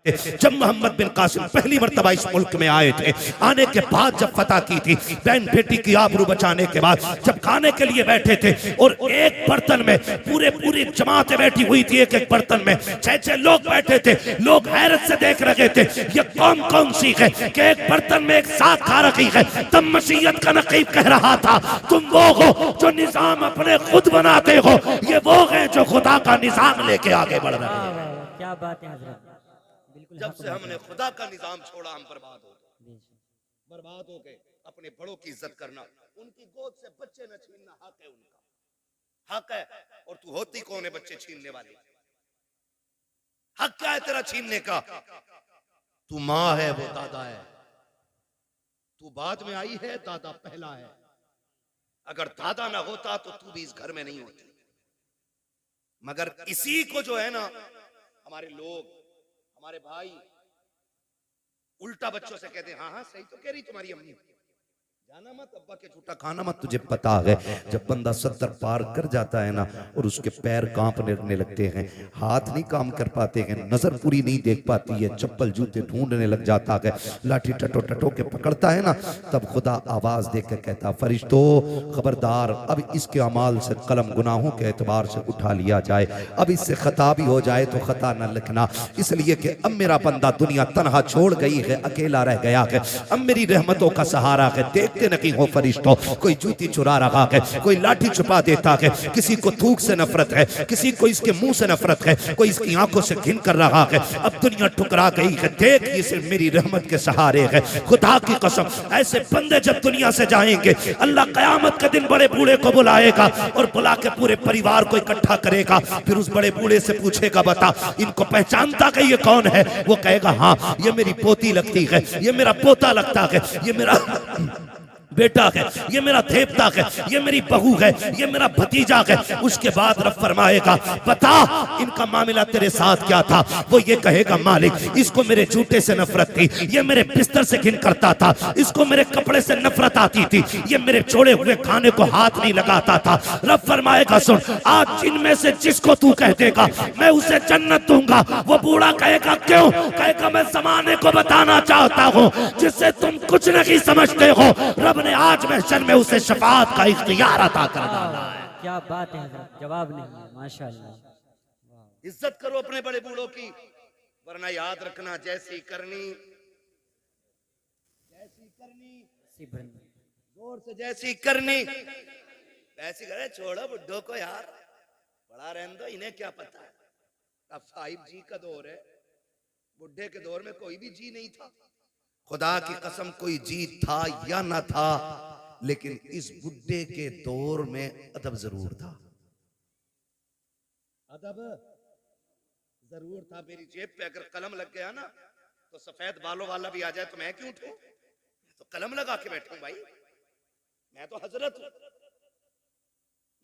जब मोहम्मद बिन कासिम पहली मर्तबा इस मुल्क में आए थे, आने के बाद जब फतह की थी, बहन बेटी की आबरू बचाने के बाद जब खाने के लिए बैठे थे और एक बर्तन में पूरी जमातें बैठी हुई थी, एक एक बर्तन में 6-6 लोग बैठे थे। लोग हैरत से देख रहे थे ये कौन सी है कि एक बर्तन में एक साथ खा रखी है। तब मसीहत का नकीब कह रहा था तुम वो हो जो निजाम अपने खुद बनाते हो, ये वो है जो खुदा का निजाम लेके आगे बढ़ रहे हैं। क्या बात है हजरत, जब से हमने खुदा का निजाम छोड़ा हम बर्बाद हो गए। अपने बड़ों की इज्जत करना, उनकी गोद से बच्चे न छीनना हक है, उनका हक है। और तू होती कौन है बच्चे छीनने वाली? हक क्या है तेरा छीनने का? तू माँ है, वो दादा है। तू बाद में आई है, दादा पहला है। अगर दादा ना होता तो तू भी इस घर में नहीं होती। मगर इसी को जो है ना हमारे लोग, हमारे भाई उल्टा बच्चों से कहते हैं हाँ हाँ सही तो कह रही तुम्हारी अम्मी, जाना मत, अब्बा के झूठा खाना मत। तुझे पता है जब बंदा 70 पार कर जाता है ना और उसके पैर कांपने लगते हैं, हाथ नहीं काम कर पाते हैं, नजर पूरी नहीं देख पाती है, चप्पल जूते ढूंढने लग जाता है, लाठी टटो के पकड़ता है ना, तब खुदा आवाज देकर कहता फरिश्तों खबरदार, अब इसके अमाल से कलम गुनाहों के एतबार से उठा लिया जाए, अब इससे खता भी हो जाए तो खता न लिखना, इसलिए कि अब मेरा बंदा दुनिया तनहा छोड़ गई है, अकेला रह गया है, अब मेरी रहमतों का सहारा है। देखते नहीं हो फरिश्तों, कोई जूती चुरा रहा है, कोई लाठी छुपा देता है, किसी को थूक से नफरत है, किसी को इसके मुंह से नफरत है, कोई इसकी आंखों से घिन कर रहा है। अब दुनिया ठुकरा गई है, देख ये सिर्फ मेरी रहमत के सहारे है। खुदा की कसम, ऐसे बंदे जब दुनिया से जाएंगे, अल्लाह कयामत के दिन बड़े बूढ़े को बुलाएगा और बुला के पूरे परिवार को इकट्ठा करेगा, फिर उस बड़े बूढ़े से पूछेगा बता इनको पहचानता कि ये कौन है? वो कहेगा हाँ ये मेरी पोती लगती है, ये मेरा पोता लगता है, ये मेरा बेटा है, ये मेरा देवता है, ये मेरी बहू है, ये मेरा भतीजा है। उसके बाद रब फरमाएगा बता इनका मामला तेरे साथ क्या था? वो ये कहेगा मालिक इसको मेरे जूते से नफरत थी, ये मेरे बिस्तर से घिन करता था, इसको मेरे कपड़े से नफरत आती थी, ये मेरे छोड़े हुए खाने को हाथ नहीं लगाता था। रब फरमाएगा सुन, आज जिनमें से जिसको तू कह देगा मैं उसे जन्नत दूंगा। वो बूढ़ा कहेगा क्यों? कहेगा मैं जमाने को बताना चाहता हूँ जिससे तुम कुछ नहीं समझते हो, रब ने आज महशर में उसे शफाअत का इख्तियार अता कर डाला है। क्या बात है हजरत, जवाब नहीं है, माशाअल्लाह। इज्जत करो अपने बड़े बूढ़ों की, वरना याद रखना जैसी करनी जोर से, जैसी करनी वैसी करे। छोड़ो बुड्ढों को यार, बड़ा रहने दो, इन्हें क्या पता है। अब 5G का दौर है, बुढ़े के दौर में कोई भी जी नहीं था। खुदा की कसम कोई जी था या ना था, लेकिन इस बुड्ढे के दौर में अदब जरूर था, अदब जरूर था। मेरी जेब पे अगर कलम लग गया ना तो सफेद बालों वाला भी आ जाए तो मैं क्यों उठूं? तो कलम लगा के बैठूं भाई, मैं तो हजरत हूं,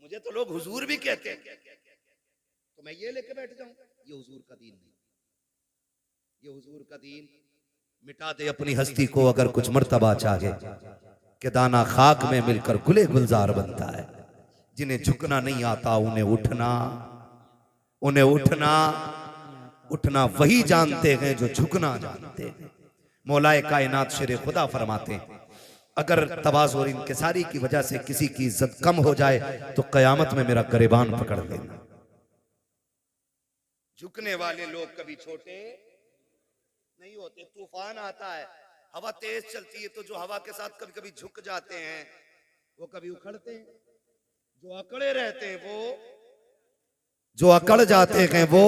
मुझे तो लोग हुजूर भी कहते हैं, तो मैं ये लेके बैठ जाऊं? ये हुजूर का दीन नहीं, ये हुजूर का दीन मिटा दे अपनी हस्ती को अगर कुछ मर्तबा चाहे कि दाना खाक में मिलकर गुले गुलजार बनता है। जिन्हें झुकना नहीं आता उन्हें उठना वही जानते हैं जो झुकना जानते हैं। मौलाए कायनात शेर खुदा फरमाते हैं अगर तवाज़ु और इंकिसारी की वजह से किसी की इज्जत कम हो जाए तो कयामत में मेरा गरेबान पकड़ लेना। झुकने वाले लोग कभी छोटे नहीं होते। तूफान आता है, हवा तेज चलती है, तो जो हवा के साथ कभी कभी झुक जाते हैं वो कभी उखड़ते हैं। जो अकड़े रहते हैं वो, जो अकड़ जाते हैं वो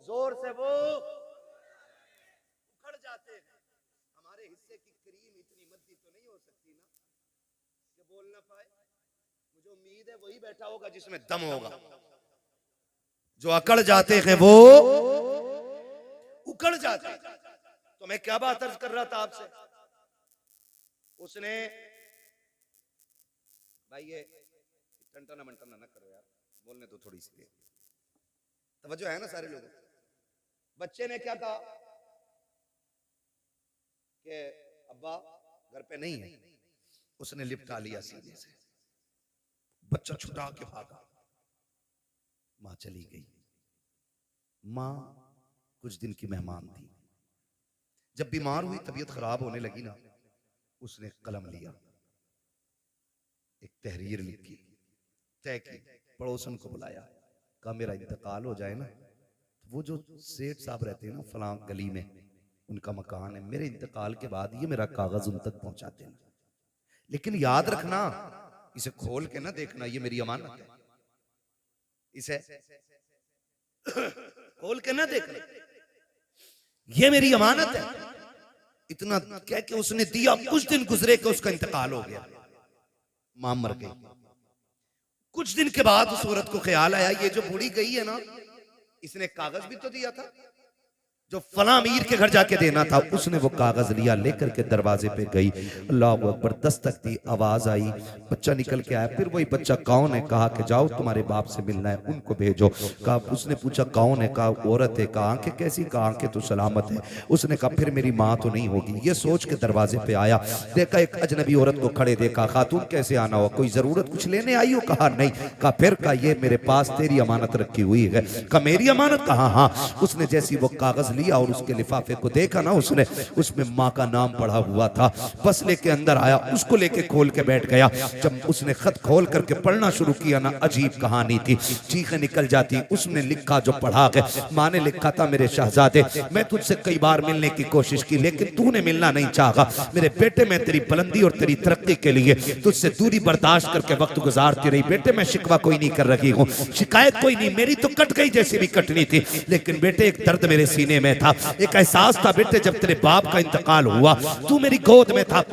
जोर से वो उखड़ जाते हैं। हमारे हिस्से की क्रीम इतनी मद्दी तो नहीं हो सकती ना कि बोल ना पाए। मुझे उम्मीद है वही बैठा होगा जिसमें दम होगा। जो अकड़ जाते हैं वो उकड़ जाते। तो मैं क्या बात अर्ज कर रहा था आपसे, उसने भाई ये टंटना मंटना ना करो यार, बोलने दो थोड़ी सी तवज्जो है ना सारे लोग। बच्चे ने क्या कहा कि अब्बा घर पे नहीं है, उसने लिपटा लिया सीने से, बच्चा छुटा के भागा, मां चली गई। मां कुछ दिन की मेहमान थी। जब बीमार हुई, तबीयत खराब होने लगी ना, उसने कलम लिया, एक तहरीर लिखी, तय की, पड़ोसन को बुलाया, कहा मेरा इंतकाल हो जाए ना, वो जो सेठ साहब रहते हैं ना फलां गली में, उनका मकान है, मेरे इंतकाल के बाद ये मेरा कागज उन तक पहुंचा देना, लेकिन याद रखना इसे खोल के ना देखना, ये मेरी अमानत है, इसे खोल के ना देखना, ये मेरी अमानत है। इतना कह के उसने दिया। कुछ दिन गुजरे कि उसका इंतकाल हो गया, मां मर गई। कुछ दिन के बाद उस औरत को ख्याल आया, ये जो बूढ़ी गई है ना, इसने कागज भी तो दिया था जो फला अमीर के घर जाके देना था। उसने वो कागज लिया, लेकर के दरवाजे पे गई, अल्लाह अकबर, दस्तक दी, आवाज आई, बच्चा निकल के आया। फिर वही बच्चा कौन है, कहा कि जाओ तुम्हारे बाप से मिलना है, उनको भेजो। कहा, उसने पूछा कौन है, कहा औरत है। कहा आंखें कैसी, कहा आंखें तो सलामत है। उसने कहा फिर मेरी माँ तो नहीं होगी। ये सोच के दरवाजे पे आया, देखा एक अजनबी औरत को खड़े देखा। खातून कैसे आना हो, कोई जरूरत कुछ लेने आई हो? कहा नहीं। कहा फिर? कहा ये मेरे पास तेरी अमानत रखी हुई है। कहा मेरी अमानत? कहा हाँ। उसने जैसी वो कागज लिया और उसके लिफाफे को देखा ना, उसने उसमें माँ का नाम पढ़ा हुआ था। बस लेके अंदर आया, उसको लेके खोल के बैठ गया। जब उसने खत खोल करके पढ़ना शुरू किया ना, अजीब कहानी थी, चीखें निकल जाती। उसने लिखा जो पढ़ा है, माँ ने लिखा था, मेरे शहजादे मैं तुझसे कई बार मिलने की कोशिश की, लेकिन तूने मिलना नहीं चाहा। मेरे बेटे, मैं तेरी बुलंदी और तेरी तरक्की के लिए तुझसे दूरी बर्दाश्त करके वक्त गुजारती रही। बेटे मैं शिकवा कोई नहीं कर रही हूँ, शिकायत कोई नहीं, मेरी तो कट गई जैसी भी कटनी थी, लेकिन बेटे एक दर्द मेरे सीने में था, एक एहसास था। बेटे जब तेरे बाप का इंतकाल हुआ, तू मेरी गोद में था,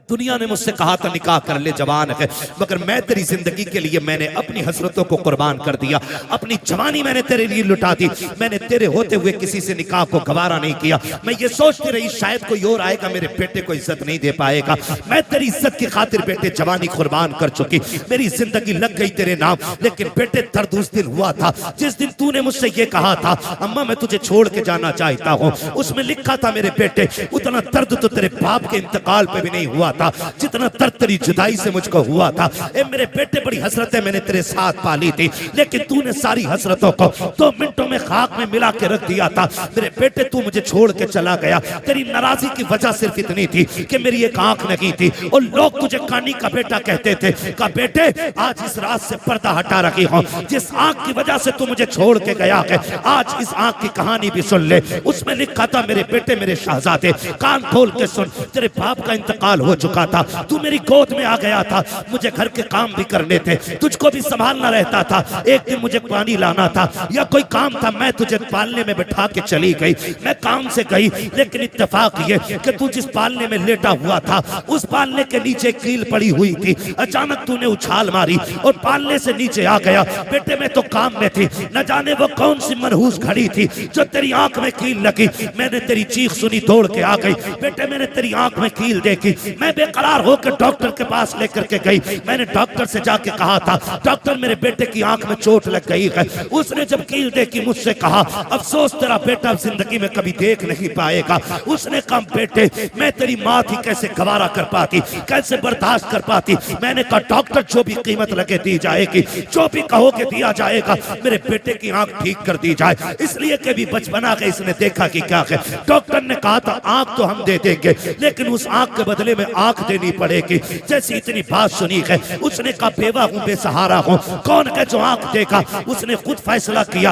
दुनिया ने मुझसे कहा था निकाह कर ले, जवान है, मगर मैं तेरी जिंदगी के लिए मैंने अपनी हसरतों को कुर्बान कर दिया, अपनी जवानी मैंने तेरे लिए लुटा दी। मैंने तेरे होते हुए किसी से निकाह को गवारा नहीं किया। मैं ये सोचती रही शायद कोई और आएगा, मेरे बेटे को इज्जत नहीं दे पाएगा। मैं तेरी इज्जत की खातिर बेटे जवानी कुर्बान कर चुकी, मेरी जिंदगी लग गई तेरे नाम। लेकिन बेटे दर्द उस दिन हुआ था जिस दिन तूने मुझसे ये कहा था, अम्मा मैं तुझे छोड़ के जाना चाहता हूँ। उसमें लिखा था मेरे बेटे, उतना दर्द तो तेरे बाप के इंतकाल पे भी नहीं हुआ था जितना दर्द तेरी जुदाई से मुझको हुआ था। ए मेरे बेटे बड़ी हसरतें मैंने तेरे साथ पाली थी, लेकिन तूने सारी हसरतों को 2 मिनटों में खाक में मिला के रख दिया था। मेरे बेटे तू मुझे छोड़ के चला गया, तेरी नाराजगी की वजह सिर्फ इतनी थी कि मेरी एक आंख नहीं थी और लोग तुझे कानी का बेटा कहते थे। कहा बेटे आज इस रात से पर्दा हटा रखी हूँ, जिस आंख की वजह से तू मुझे छोड़ के गया है, आज इस आंख की कहानी भी सुन ले। उसमें लिखा था मेरे बेटे मेरे शहजादे कान खोल के सुन, तेरे बाप का इंतकाल हो चुका था, तू मेरी गोद में आ गया था, मुझे घर के काम भी करने थे, तुझको भी संभालना रहता था। एक दिन मुझे पानी लाना था या कोई काम था, मैं तुझे पालने में बैठा के चली गई। मैं काम से गई, लेकिन इत्तेफाक ये कि तू जिस पालने में लेटा हुआ था, उस पालने के नीचे कील पड़ी हुई थी। अचानक तूने उछाल मारी और पालने से नीचे आ गया। बेटे मैं तो काम में थी, न जाने वो कौन सी मनहूस घड़ी थी जो तेरी आंख में कील लगी। मैंने तेरी चीख सुनी, दौड़ के आ गई। बेटे मैंने तेरी आंख में कील देखी, मैं बेकरार होकर डॉक्टर के पास लेकर के गई। मैंने डॉक्टर से जाके कहा था, डॉक्टर मेरे बेटे की आंख में चोट लग गई है। उसने जब कील देखी मुझसे कहा, अफसोस तेरा बेटा जिंदगी में कभी देख नहीं पाएगा। उसने कहा बेटे मैं तेरी माँ थी, कैसे गवारा कर पाती, कैसे बर्दाश्त कर पाती। मैंने कहा डॉक्टर जो भी कीमत लगे दी जाएगी, जो भी कहोगे दिया जाएगा, मेरे बेटे की आंख ठीक कर दी जाए। इसलिए कि भी बचपना के इसने देखा कि क्या है। डॉक्टर ने कहा था आंख तो हम दे देंगे, लेकिन उस आंख के बदले में आंख देनी पड़ेगी। जैसी इतनी बात सुनी है, उसने कहा बेवा हूं, बेसहारा हूं, कौन है जो आंख देगा। उसने खुद फैसला किया,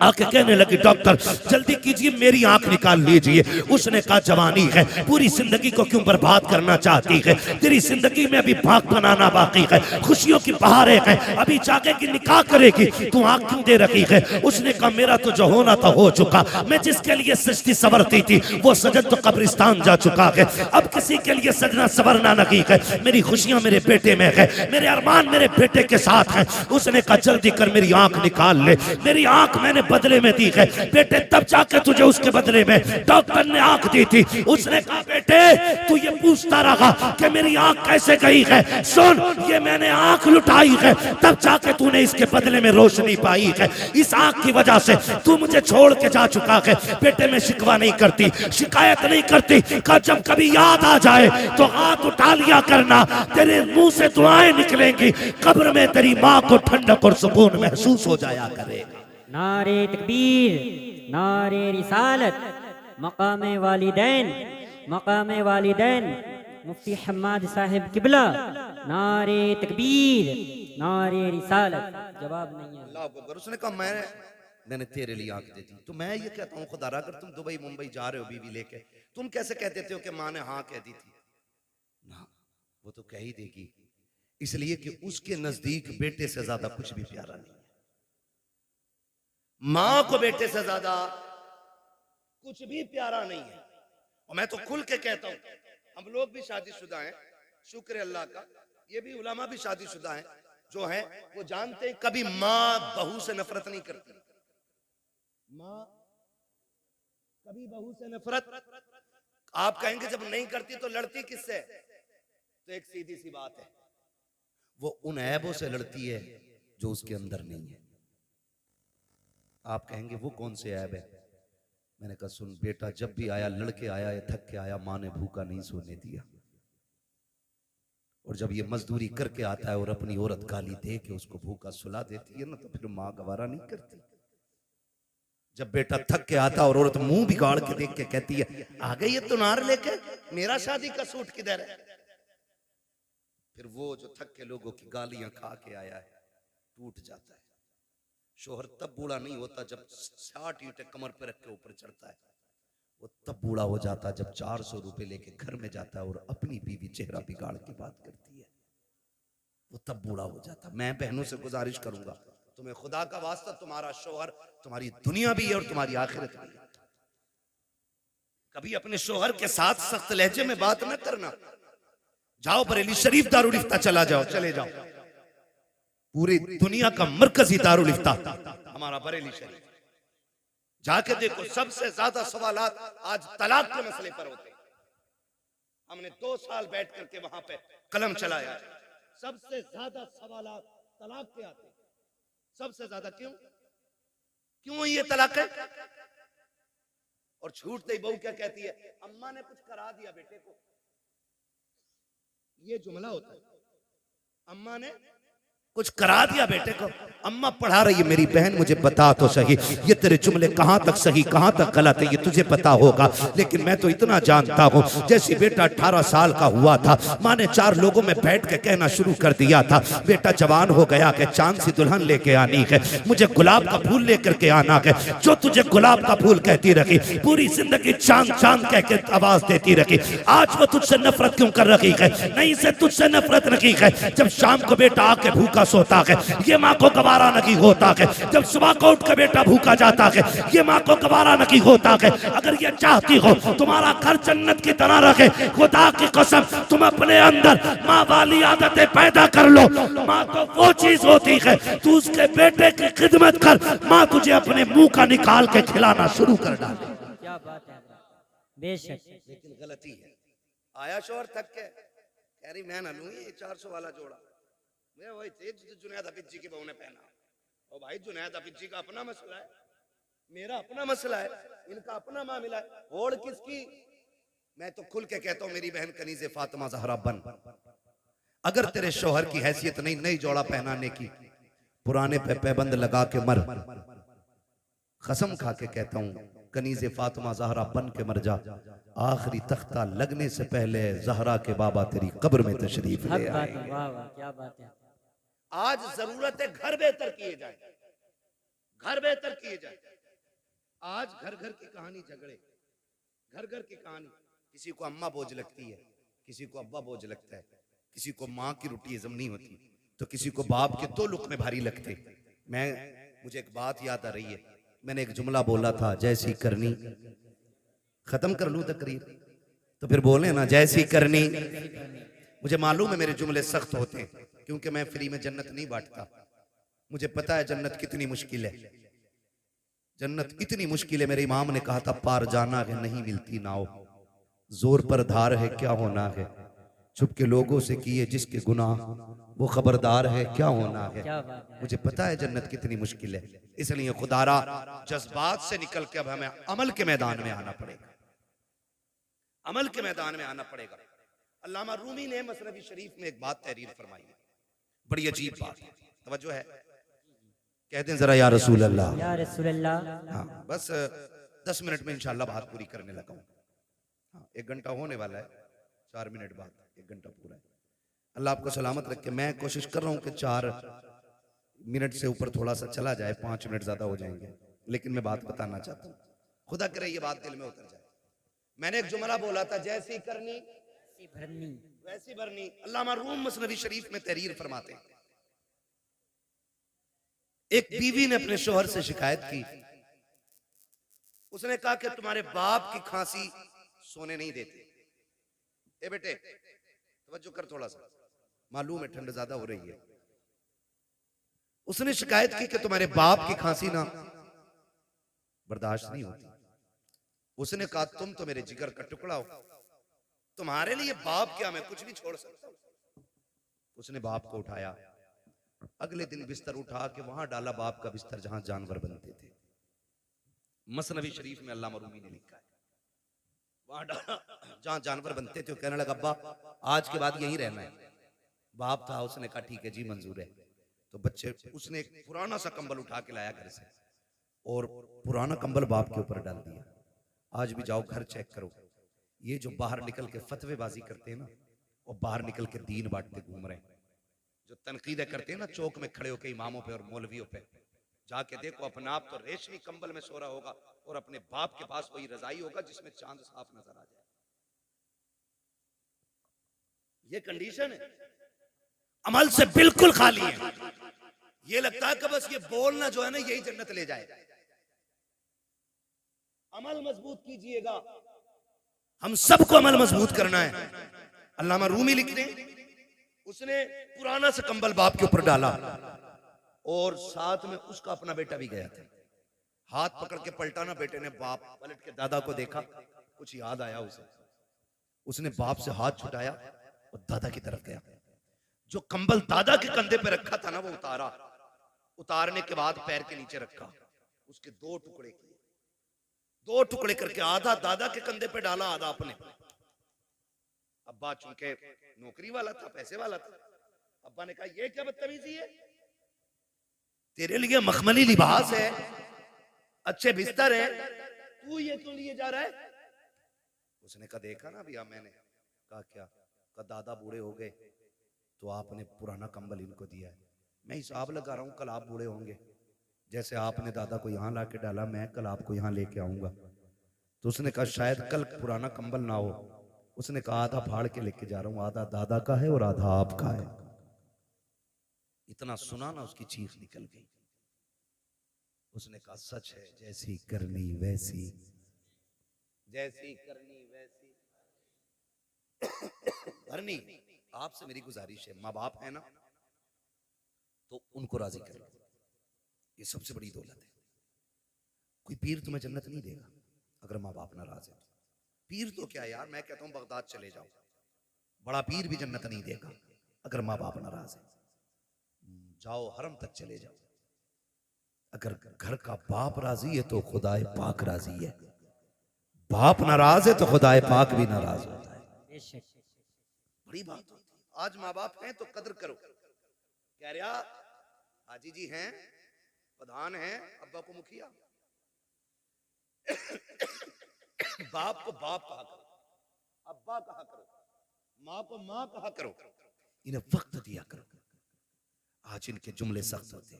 आके कहने लगी डॉक्टर जल्दी कीजिए, मेरी आंख निकाल लीजिए। उसने कहा जवानी है, पूरी जिंदगी को क्यों बर्बाद करना चाहती है, तेरी जिंदगी में अभी भाग बनाना बाकी है, खुशियों की बहारें हैं, अभी जागेगी निकाह करेगी, तू आंख क्यों दे रखी है। उसने कहा मेरा तो जो होना था हो चुका, मैं जिसके लिए सजती सवरती थी वो सजन तो कब्रिस्तान जा चुका है, अब किसी के लिए सजना सवरना नहीं है। मेरी खुशियां मेरे बेटे में है, मेरे अरमान मेरे बेटे के साथ है। उसने कहा जल्दी कर मेरी आंख निकाल ले, मेरी आंख मैंने बदले में दी है बेटे, तब जाके तुझे उसके बदले में डॉक्टर ने आंख दी थी। उसने कहा बेटे तू ये पूछता रहा कि मेरी आंख कैसे गई है, सुन ये मैंने आंख लुटाई है, तब जाके तूने इसके बदले में रोशनी पाई है। इस आंख की वजह से तू मुझे छोड़ के जा चुका है। बेटे मैं शिकवा नहीं करती, शिकायत नहीं करती, का जब कभी याद आ जाए तो हाथ उठा लिया करना, तेरे मुंह से दुआएं निकलेंगी, कब्र में तेरी माँ को ठंडक और सुकून महसूस हो जाया करेगा। नारे तकबीर, नारे रिसालत, मकाम वालिदैन, मकाम वालिदैन, मुफ्ती हम्माद साहिब किबला, नारे तकबीर, नारे रिसालत। जवाब नहीं है। अल्लाह अकबर। उसने कहा मैंने तेरे लिए आंख दे दी। तो मैं ये कहता हूँ खुदा, अगर तुम दुबई मुंबई जा रहे हो बीवी लेके, तुम कैसे कह देते हो कि माँ ने हाँ कह दी थी? ना, वो तो कह ही देगी, इसलिए कि उसके नजदीक बेटे से ज्यादा कुछ भी प्यारा नहीं है। माँ को बेटे से ज्यादा कुछ भी प्यारा नहीं है। और मैं तो खुल के कहता हूं, हम लोग भी शादीशुदा हैं, शुक्र अल्लाह का, ये भी उलमा भी शादीशुदा हैं, जो हैं वो जानते हैं कभी माँ बहू से नफरत नहीं करती। माँ कभी बहू से नफरत, आप कहेंगे जब नहीं करती तो लड़ती किससे? तो एक सीधी सी बात है, वो उन ऐबों से लड़ती है जो उसके अंदर नहीं है। आप कहेंगे वो कौन से ऐब है? मैंने कहा सुन बेटा, जब भी आया लड़के आया या थक के आया, माँ ने भूखा नहीं सोने दिया। और जब ये मजदूरी करके आता है और अपनी औरत गाली दे के उसको भूखा सुला देती है ना, तो फिर माँ गवारा नहीं करती। जब बेटा थक के आता और औरत मुंह बिगाड़ के देख के कहती है आ गई ये तुनार लेके, मेरा शादी का सूट किधर है? फिर वो जो थक के लोगों की गालियां खा के आया है टूट जाता है। शोहर तब बूढ़ा नहीं होता जब 60 ईंटें कमर पे रख के ऊपर चढ़ता है, वो तब बूढ़ा हो जाता जब 400 रुपए लेके घर में जाता है और अपनी बीवी चेहरा बिगाड़ के बात करती है, वो तब बूढ़ा हो जाता। मैं बहनों से गुजारिश करूंगा, तुम्हें खुदा का वास्ता, तुम्हारा शोहर तुम्हारी दुनिया भी है और तुम्हारी आखिरत भी है। कभी अपने शोहर के साथ सख्त लहजे में बात न करना। जाओ बरेली शरीफ दारुल इफ्ता चला जाओ, चले जाओ, पूरी दुनिया का मरकजी दारुल इफ्ता हमारा बरेली शरीफ, जाके देखो सबसे ज्यादा सवालात आज तलाक के मसले पर होते हैं। हमने 2 साल बैठ करके वहां पे कलम चलाया, सबसे ज्यादा सवालात तलाक के आते हैं, सबसे ज्यादा। क्यों ये तलाक है? और छूटते ही बहू क्या कहती है, अम्मा ने कुछ करा दिया बेटे को। ये जुमला होता है, अम्मा ने कुछ करा दिया बेटे को। अम्मा पढ़ा रही है, मेरी बहन मुझे बता तो सही, ये तेरे जुमले कहां तक सही कहां तक गलत है ये तुझे पता होगा, लेकिन मैं तो इतना जानता हूं, जैसे बेटा 18 साल का हुआ था, माँ ने 4 लोगों में बैठ के कहना शुरू कर दिया था, बेटा जवान हो गया कि चांद सी दुल्हन लेके आनी है, मुझे गुलाब का फूल लेकर के आना है। जो तुझे गुलाब का फूल कहती रखी, पूरी जिंदगी चांद चांद कह के आवाज देती रखी, आज वो तुझसे नफरत क्यों कर रही है? नहीं से तुझसे नफरत रखी है। जब शाम को बेटा आके भूखा सोता है, ये माँ को गवारा नहीं होता है। जब सुबह को उठ के बेटा भूखा जाता है, ये माँ को गवारा नहीं होता है। अगर ये चाहती हो तुम्हारा घर जन्नत की तरह रखे, खुदा की कसम तुम अपने अंदर माँ वाली आदतें पैदा कर लो। माँ तो वो चीज होती है, तू उसके बेटे की खिदमत कर, माँ तुझे अपने मुंह का निकाल के खिलाना शुरू कर डाले। क्या बात है, बेशक। लेकिन गलती है, आया शोहर थक के कह रही मैं ना लूं ये 400 वाला जोड़ा, मैं वही थे जो जुनैद हफीज जी की बहू ने पहना। और भाई जुनैद हफीज जी का अपना मसला है, मेरा अपना मसला है, इनका अपना मामला है, होड़ किसकी? मैं तो खुल के कहता हूं मेरी बहन कनीज़े फातिमा ज़हरा बन, अगर तेरे शोहर की हैसियत नहीं नई जोड़ा पहनाने की, पुराने पे पैबंद लगा के मर। कसम खा के कहता हूं कनीज़े फातिमा ज़हरा बन के मर जा, आखिरी तख्ता लगने से पहले ज़हरा के बाबा तेरी कब्र में तशरीफ ले आए। वाह वाह, क्या बात है। आज जरूरत है घर बेहतर किए जाए, घर बेहतर किए जाए। आज घर घर की कहानी झगड़े, घर घर की कहानी, किसी को अम्मा बोझ लगती है, किसी को अब्बा बोझ लगता है, किसी को माँ की रोटी हजम नहीं होती, तो किसी को बाप के 2 लुक़मे भारी लगते। मुझे एक बात याद आ रही है, मैंने एक जुमला बोला था, जैसी करनी, खत्म कर लूं तकरीर तो फिर बोले ना जैसी करनी। मुझे मालूम है मेरे जुमले सख्त होते हैं, क्योंकि मैं फ्री में जन्नत नहीं बांटता। मुझे पता है जन्नत कितनी मुश्किल है, जन्नत इतनी मुश्किल है। मेरे इमाम ने कहा था पार जाना है नहीं मिलती नाव, जोर पर धार है क्या होना है, छुप के लोगों से किए जिसके गुनाह वो खबरदार है क्या होना है। मुझे पता है जन्नत कितनी मुश्किल है, इसलिए खुदारा जज्बात से निकल के अब हमें अमल के मैदान में आना पड़ेगा, अमल के मैदान में आना पड़ेगा। अल्लामा रूमी ने मसनवी शरीफ में एक बात तहरीर फरमाई है, बड़ी अजीब बात है, तवज्जो है। कहते हैं जरा या रसूल अल्लाह। या रसूल अल्लाह। हाँ, बस 10 मिनट में इंशाल्लाह बात पूरी करने लगा हूँ। हाँ, 1 घंटा होने वाला है, 4 मिनट बाद 1 घंटा पूरा है। अल्लाह आपको सलामत रखे। मैं कोशिश कर रहा हूँ कि 4 मिनट से ऊपर थोड़ा सा चला जाए, 5 मिनट ज्यादा हो जाएंगे, लेकिन मैं बात बताना चाहता हूँ। खुदा करे ये बात दिल में उतर जाए। मैंने एक जुमला बोला था, जैसी करनी भरनी वैसी भरनी। अल्लामा रूम मसनवी शरीफ में तहरीर फरमाते हैं, एक बीवी ने अपने शोहर से शिकायत की। उसने कहा कि तुम्हारे बाप की खांसी सोने नहीं देती। ए बेटे तवज्जो कर थोड़ा सा, मालूम है ठंड ज्यादा हो रही है। उसने शिकायत की कि तुम्हारे बाप की खांसी ना बर्दाश्त नहीं होती। उसने कहा तुम तो मेरे जिगर का टुकड़ा हो, तुम्हारे लिए बाप क्या, मैं कुछ नहीं छोड़ सकता। उसने बाप को उठाया, अगले दिन बिस्तर उठा के वहां डाला, बाप का बिस्तर जहां जानवर बनते थे। मसनवी शरीफ में अल्लामा रूमी ने लिखा है, वहां डाला जहां जानवर बनते थे। कहने लगा अब्बा आज के बाद यहीं रहना है। बाप था, उसने कहा ठीक है जी मंजूर है। तो बच्चे, उसने एक पुराना सा कंबल उठा के लाया घर से और पुराना कंबल बाप के ऊपर डाल दिया। आज भी जाओ घर चेक करो, ये जो बाहर निकल के फतवेबाजी करते हैं ना, और बाहर निकल के दीन बांटते घूम रहे हैं, जो तनकीदें करते हैं ना चौक में खड़े होकर इमामों पे और मौलवियों पे, जाके देखो अपना आप तो रेशमी कंबल में सो रहा होगा और अपने बाप के पास वही रजाई होगा जिसमें चांद साफ नजर आ जाए। ये कंडीशन है, अमल से बिल्कुल खाली है। ये लगता है कि बस ये बोलना जो है ना यही जन्नत ले जाए। अमल मजबूत कीजिएगा, हम सबको अमल मजबूत करना है। अल्लामा रूमी लिखते, उसने पुराना सा कंबल बाप के ऊपर डाला और साथ में उसका अपना बेटा भी गया था। हाथ पकड़ के पलटाना, बेटे ने बाप पलट के दादा को देखा, कुछ याद आया उसे। उसने बाप से हाथ छुटाया और दादा की तरफ गया। जो कंबल दादा के कंधे पे रखा था ना वो उतारा। उतारने के बाद पैर के नीचे रखा, उसके 2 टुकड़े किए। 2 टुकड़े करके आधा दादा के कंधे पे डाला, आधा अपने। अब्बा चूंकि नौकरी वाला था, पैसे वाला था, अब्बा ने कहा ये क्या बदतमीजी है, तेरे लिए मखमली लिबास है, अच्छे बिस्तर है, तू ये क्यों लिए जा रहा है? उसने कहा देखा ना भैया मैंने। कहा क्या? कहा दादा बूढ़े हो गए तो आपने पुराना कंबल इनको दिया है। मैं हिसाब लगा रहा हूं कल आप बूढ़े होंगे, जैसे आपने दादा को यहां लाके डाला, मैं कल आपको यहां लेके आऊंगा। तो उसने कहा शायद कल पुराना कंबल ना हो। उसने कहा आधा फाड़ के लेके जा रहा हूं, आधा दादा का है और आधा आपका है। इतना सुना ना उसकी चीख निकल गई। उसने कहा सच है, जैसी करनी वैसी, जैसी करनी वैसी करनी। आपसे मेरी गुजारिश है, माँ बाप है ना तो उनको राजी कर लो, ये सबसे बड़ी दौलत है। कोई पीर तुम्हें जन्नत नहीं देगा अगर माँ बाप नाराज है। पीर तो क्या यार, मैं कहता हूं बगदाद चले जाओ, बड़ा पीर भी जन्नत नहीं देगा अगर माँ बाप नाराज है। जाओ हरम तक चले जाओ, अगर घर का बाप राजी है तो खुदाए पाक राजी है, बाप नाराज है तो खुदाए पाक भी नाराज होता है। बड़ी बात होती है। आज माँ बाप हैं तो कदर करो। कह रहा हाजी जी हैं, प्रधान हैं, अब्बा को मुखिया, बाप को बाप कहा करो, अब्बा कहा करो, माँ को माँ कहा करो, इन्हें वक्त दिया करो। आज इनके जुमले सख्त होते।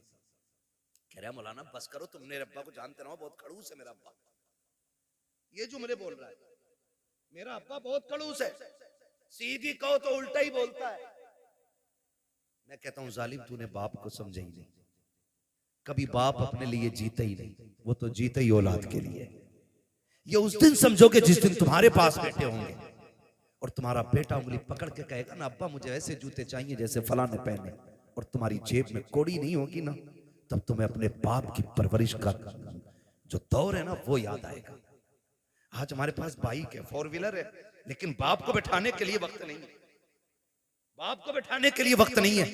कह रहा मौलाना बस करो, तुम मेरे अब्बा को जानते ना हो, बहुत खड़ूस है मेरा अब्बा। ये जुमले बोल रहा है, मेरा अब्बा बहुत खड़ूस है, सीधी कहो तो उल्टा ही बोलता है। मैं कहता हूं जालिम तूने बाप को समझा ही नहीं, कभी बाप अपने लिए जीता ही नहीं, वो तो जीता ही औलाद के लिए। ये उस दिन समझोगे जिस दिन तुम्हारे पास बैठे होंगे और तुम्हारा बेटा उंगली पकड़ के कहेगा ना अब्बा मुझे ऐसे जूते चाहिए जैसे फलां ने पहने, और तुम्हारी जेब में कौड़ी नहीं होगी ना, तब तुम्हें अपने बाप की परवरिश का जो दौर है ना वो याद आएगा। आज हमारे पास बाइक है, 4 व्हीलर है, लेकिन बाप को बैठाने के लिए वक्त नहीं है, बाप को बैठाने के लिए वक्त नहीं है।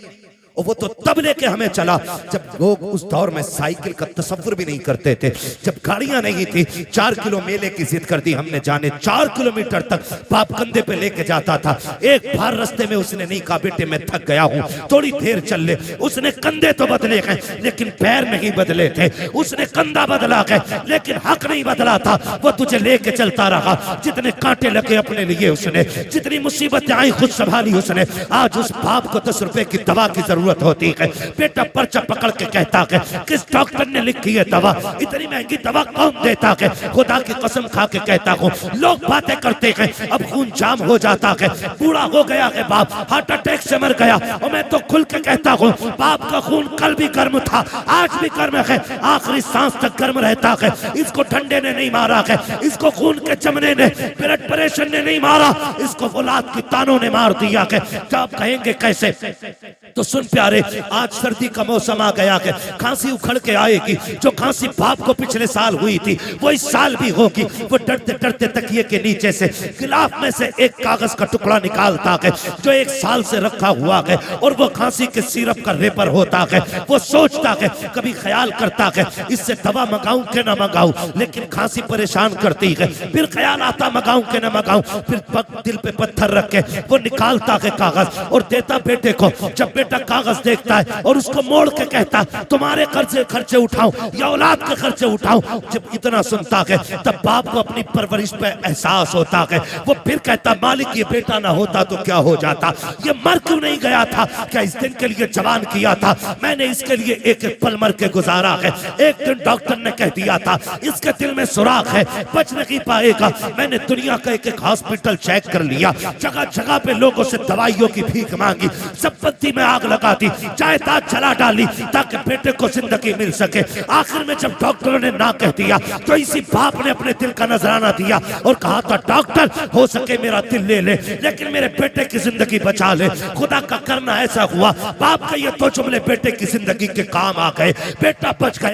और वो तो तब लेके हमें चला जब लोग उस दौर में साइकिल का तसव्वुर भी नहीं करते थे, जब गाड़ियां नहीं थी। 4 किलो मेले की जिद कर दी हमने, जाने 4 किलोमीटर तक बाप कंधे पे लेके जाता था। एक बार रास्ते में उसने नहीं कहा बेटे मैं थक गया हूं, थोड़ी देर चल ले। उसने कंधे तो बदले गए लेकिन पैर नहीं बदले थे। उसने कंधा बदला गए लेकिन हक नहीं बदला था। वो तुझे लेके चलता रहा, जितने कांटे लगे अपने लिए उसने, जितनी मुसीबतें आई खुद संभाली उसने। आज उस बाप को 10 रुपए की दवा की जरूरत होती है, बेटा पर्चा पकड़ के कहता है किस डॉक्टर ने लिखी है दवा, इतनी महंगी दवा कौन देता है। खुदा की कसम खा के कहता हूँ लोग बातें करते हैं, अब खून जाम हो जाता है। बूढ़ा हो गया है बाप, हार्ट अटैक से मर गया, और मैं तो खुल के कहता हूँ बाप का खून कल भी गर्म था, आज भी गर्म है, आखिरी सांस तक गर्म रहता है। इसको ठंडे ने नहीं मारा है, इसको खून के चमने ने, ब्लड प्रेशर ने नहीं मारा, इसको औलाद की तानों ने मार दिया है। जब कहेंगे कैसे, तो सुन प्यारे, आज सर्दी का मौसम आ गया है, खांसी उखड़ के आएगी। जो खांसी बाप को पिछले साल हुई थी वो इस साल भी होगी। वो डरते डरते तकिए के नीचे से गिलाफ में से एक कागज का टुकड़ा निकालता है जो 1 साल से रखा हुआ है, और वो खांसी के सिरप का रेपर होता है। वो सोचता है, कभी ख्याल करता है इससे दवा मंगाऊं के ना मंगाऊं, लेकिन खांसी परेशान करती है। फिर ख्याल आता मंगाऊं के ना मंगाऊं, फिर दिल पे पत्थर रख के वो निकालता है कागज और देता बेटे को। जब बेटा कागज देखता है और उसको मोड़ के कहता तुम्हारे खर्चे उठाऊं या औलाद के खर्चे उठाऊं, जब इतना सुनता है तब बाप को अपनी परवरिश पे एहसास होता है। वो फिर कहता मालिक ये बेटा ना होता तो क्या हो जाता, ये मर क्यों नहीं गया था, क्या इस दिन के लिए जवान किया था मैंने, इसके लिए एक एक पल मर के गुजारा है। एक दिन डॉक्टर ने कह दिया था इसके दिल में सुराख है, बच नहीं पाएगा। मैंने दुनिया का एक एक हॉस्पिटल चेक कर लिया, जगह जगह पे लोगों से दवाइयों की भीख मांगी, संपत्ति में आग लगा दी, जायदाद जला डाली ताकि बेटे को जिंदगी मिल सके। आखिर में जब डॉक्टरों ने ना कह दिया तो इसी बाप ने अपने दिल का नजराना दिया और कहा था डॉक्टर हो सके मेरा दिल ले ले लेकिन मेरे बेटे की जिंदगी बचा ले। खुदा का करना ऐसा हुआ, बाप का ये 2 जुमले बेटे की जिंदगी के काम आ गए, बेटा बच गया।